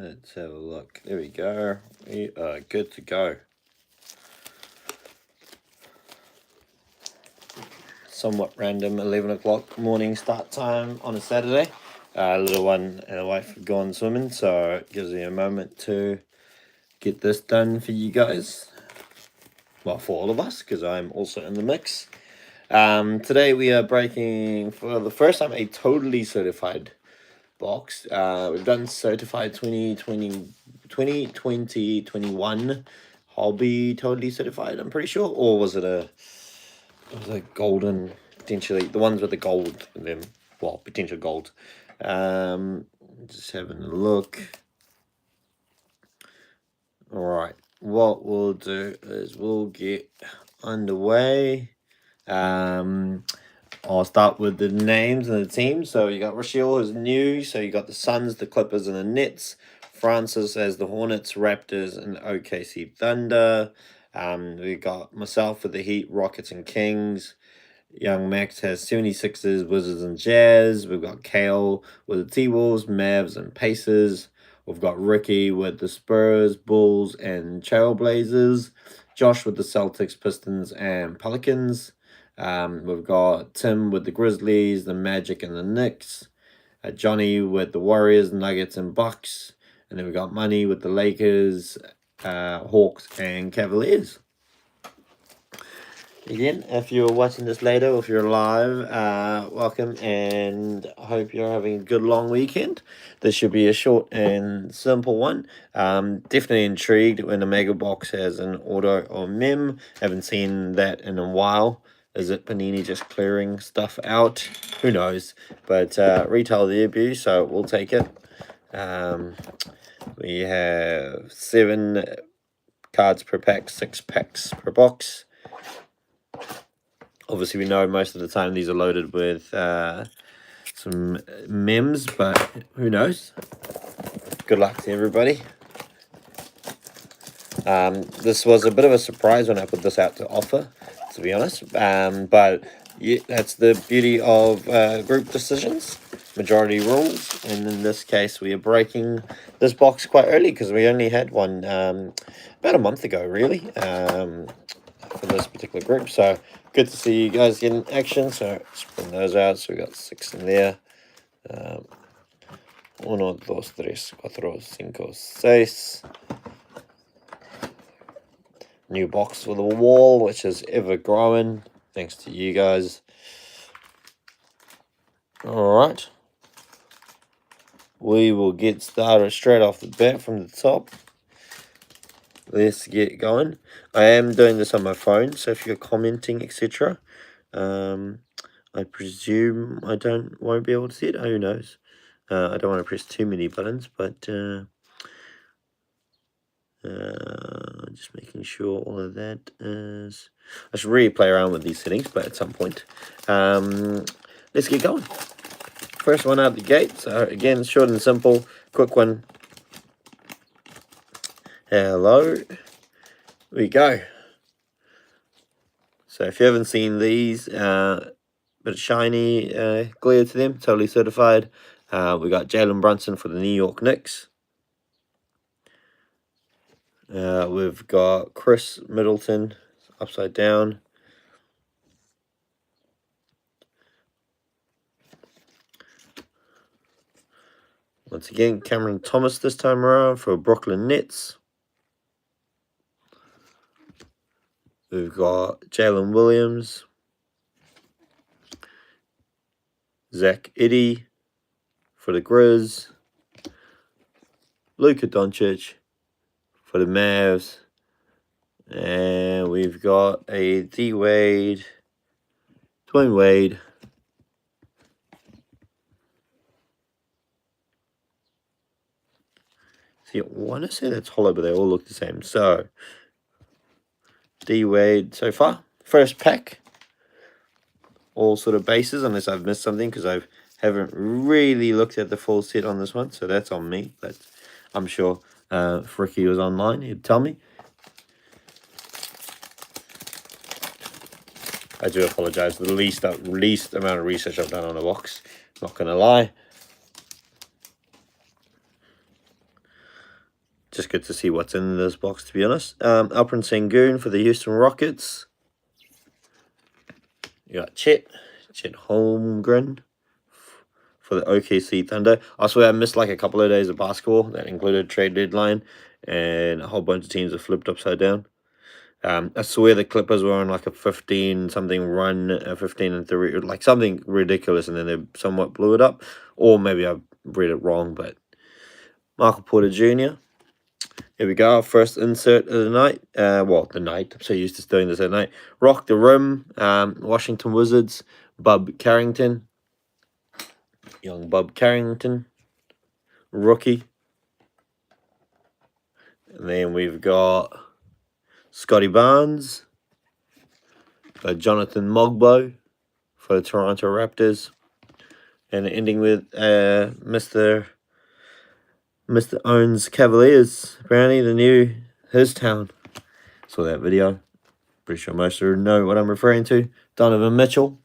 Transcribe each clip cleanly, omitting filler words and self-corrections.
Let's have a look. There we go. We are good to go. Somewhat random 11 o'clock morning start time on a Saturday. Little one and a wife have gone swimming, so it gives me a moment to get this done for you guys. Well, for all of us, because I'm also in the mix. Today we are breaking, for the first time, a totally certified box. We've done certified 2021 hobby totally certified, I'm pretty sure. Or was it a golden, potentially, the ones with the gold in them, well, potential gold. Just having a look. All right, what we'll do is we'll get underway. I'll start with the names and the teams. So you got Rochelle who's new. So you got the Suns, the Clippers, and the Nets. Francis as the Hornets, Raptors, and OKC Thunder. We got myself with the Heat, Rockets, and Kings. Young Max has 76ers, Wizards, and Jazz. We've got Kale with the T-Wolves, Mavs, and Pacers. We've got Ricky with the Spurs, Bulls, and Trailblazers. Josh with the Celtics, Pistons, and Pelicans. We've got Tim with the Grizzlies, the Magic, and the Knicks. Johnny with the Warriors, Nuggets, and Bucks. And then we got Money with the Lakers, Hawks, and Cavaliers. Again, if you're watching this later, or if you're live, welcome, and I hope you're having a good long weekend. This should be a short and simple one. Definitely intrigued when a mega box has an auto or mem. Haven't seen that in a while. Is it Panini just clearing stuff out? Who knows? But retail debut, so we'll take it. We have 7 cards per pack, 6 packs per box. Obviously, we know most of the time these are loaded with some mems, but who knows? Good luck to everybody. This was a bit of a surprise when I put this out to offer, to be honest. But yeah, that's the beauty of group decisions, majority rules. And in this case, we are breaking this box quite early because we only had one about a month ago, really, for this particular group. So good to see you guys get in action. So let's bring those out. So we got 6 in there. 1, 2, 3, 4, 5, 6. New box for the wall, which is ever growing, thanks to you guys. All right. We will get started straight off the bat from the top. Let's get going. I am doing this on my phone, so if you're commenting, etc., I presume I won't be able to see it. Who knows? I don't want to press too many buttons, but just making sure all of that is. I should really play around with these settings, but at some point, let's get going. First one out the gate. So again, short and simple, quick one. Hello. We go. So if you haven't seen these, bit shiny, glare to them, totally certified. We got Jalen Brunson for the New York Knicks. We've got Chris Middleton, upside down. Once again, Cameron Thomas this time around for Brooklyn Nets. We've got Jalen Williams, Zach Edey for the Grizz, Luka Doncic for the Mavs, and we've got a Dwayne Wade. See, I want to say that's hollow, but they all look the same. So, D Wade so far, first pack, all sort of bases, unless I've missed something because I haven't really looked at the full set on this one. So that's on me, but I'm sure if Ricky was online, he'd tell me. I do apologize. The least amount of research I've done on a box. Not going to lie. just good to see what's in this box, to be honest. Alperen Sengun for the Houston Rockets. You got Chet Holmgren for the OKC Thunder. I swear I missed like a couple of days of basketball that included trade deadline, and a whole bunch of teams are flipped upside down. I swear the Clippers were on like a 15-something run, 15-3, like something ridiculous, and then they somewhat blew it up. Or maybe I read it wrong, but Michael Porter Jr. Here we go, our first insert of the night. Well, the night. I'm so used to doing this at night. Rock the Rim, Washington Wizards, Bub Carrington. Young Bub Carrington, rookie. And then we've got Scotty Barnes, Jonathan Mogbo for the Toronto Raptors. And ending with Mr. Owns Cavaliers. Apparently the new his town. Saw that video. Pretty sure most of you know what I'm referring to. Donovan Mitchell.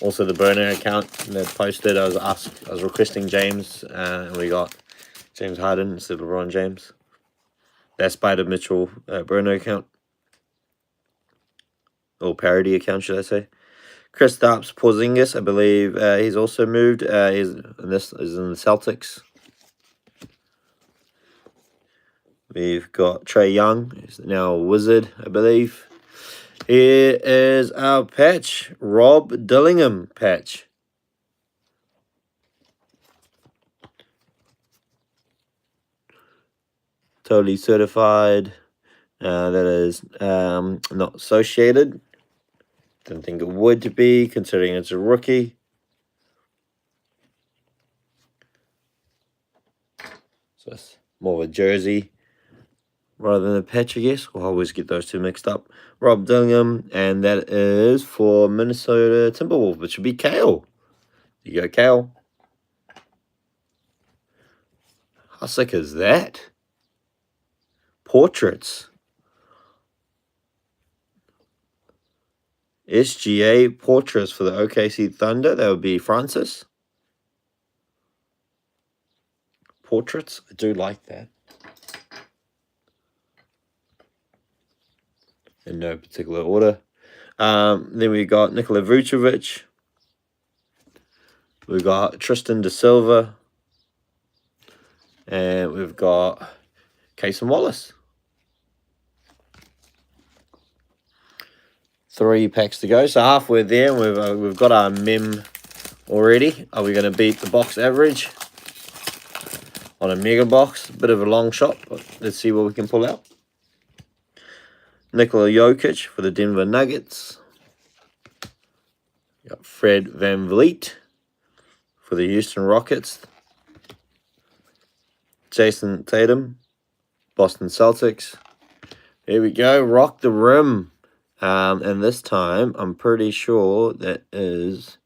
Also the burner account that posted, I was requesting James, and we got James Harden instead of LeBron James. That Spider Mitchell burner account. Or parody account, should I say. Kristaps Porzingis, I believe he's also moved. This is in the Celtics. We've got Trae Young, who's now a Wizard, I believe. Here is our patch, Rob Dillingham patch. Totally certified. That is not associated. Didn't think it would be, considering it's a rookie. So it's more of a jersey rather than a patch, I guess. We'll always get those two mixed up. Rob Dillingham, and that is for Minnesota Timberwolves, which should be Kale. There you go, Kale. How sick is that? Portraits. SGA portraits for the OKC Thunder. That would be Francis. Portraits. I do like that. In no particular order. Then we got Nikola Vucevic. We've got Tristan Da Silva. And we've got Cason Wallace. 3 packs to go. So halfway there. We've got our mem already. Are we going to beat the box average on a mega box? A bit of a long shot, but let's see what we can pull out. Nikola Jokic for the Denver Nuggets. Got Fred VanVleet for the Houston Rockets. Jason Tatum, Boston Celtics. Here we go, Rock the Rim. And this time, I'm pretty sure that is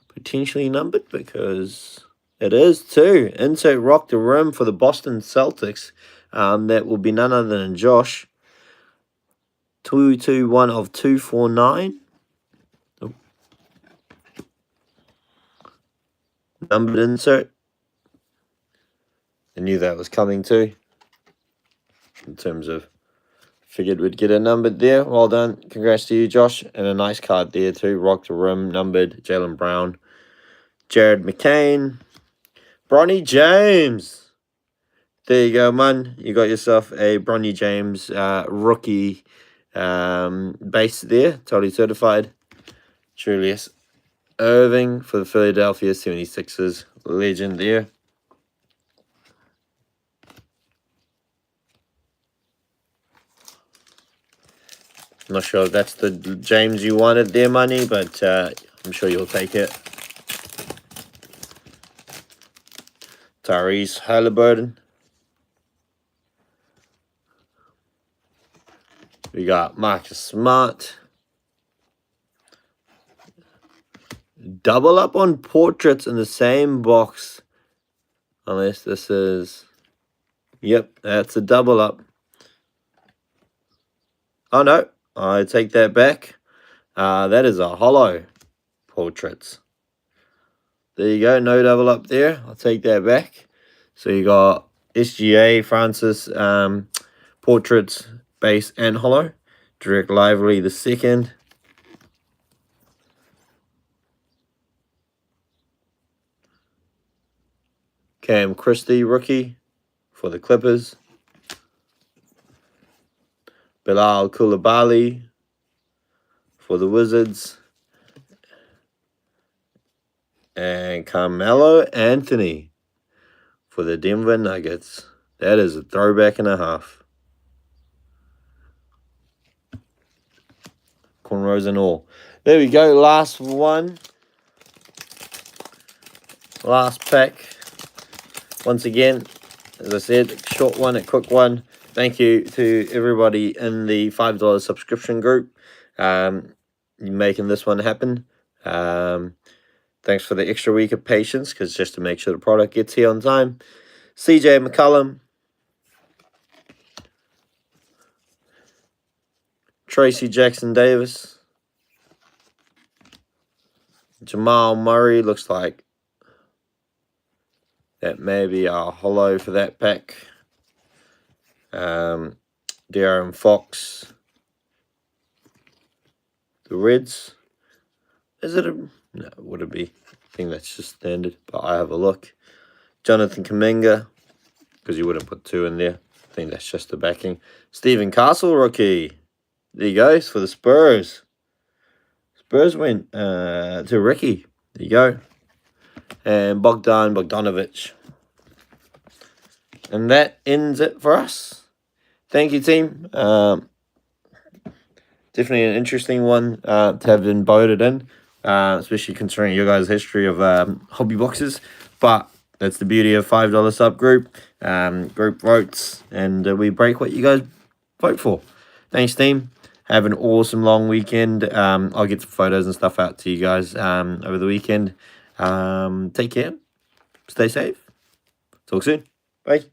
potentially numbered because it is too. Insert Rock the Rim for the Boston Celtics. That will be none other than Josh. 221 of 249. Oh. Numbered insert. I knew that was coming too. In terms of, figured we'd get it numbered there. Well done. Congrats to you, Josh. And a nice card there too. Rock the Rim, numbered. Jaylen Brown. Jared McCain. Bronny James. There you go, man. You got yourself a Bronny James rookie base there. Totally certified. Julius Irving for the Philadelphia 76ers. Legend there. Not sure if that's the James you wanted there, money, but I'm sure you'll take it. Tyrese Halliburton. We got Marcus Smart. Double up on portraits in the same box. Unless this is... Yep, that's a double up. Oh, no. I take that back. That is a hollow portraits. There you go. No double up there. I'll take that back. So you got SGA, Francis, Portraits, Base, and Holo. Direct Lively, the second. Cam Christie, rookie for the Clippers. Bilal Koulibaly for the Wizards. And Carmelo Anthony for the Denver Nuggets. That is a throwback and a half. Cornrows and all. There we go. Last one. Last pack. Once again, as I said, short one, a quick one. Thank you to everybody in the $5 subscription group. Making this one happen. Thanks for the extra week of patience, because just to make sure the product gets here on time. CJ McCollum. Tracy Jackson Davis. Jamal Murray, looks like that may be our holo for that pack. De'Aaron Fox. The Reds. Is it a... No, would it be? I think that's just standard, but I have a look. Jonathan Kuminga, because you wouldn't put 2 in there. I think that's just the backing. Stephen Castle, rookie. There you go, for the Spurs. Spurs went to Ricky. There you go. And Bogdan Bogdanovic. And that ends it for us. Thank you, team. Definitely an interesting one to have been voted in, especially considering your guys' history of hobby boxes. But that's the beauty of $5 subgroup. Group votes, and we break what you guys vote for. Thanks, team. Have an awesome long weekend. I'll get some photos and stuff out to you guys over the weekend. Take care. Stay safe. Talk soon. Bye.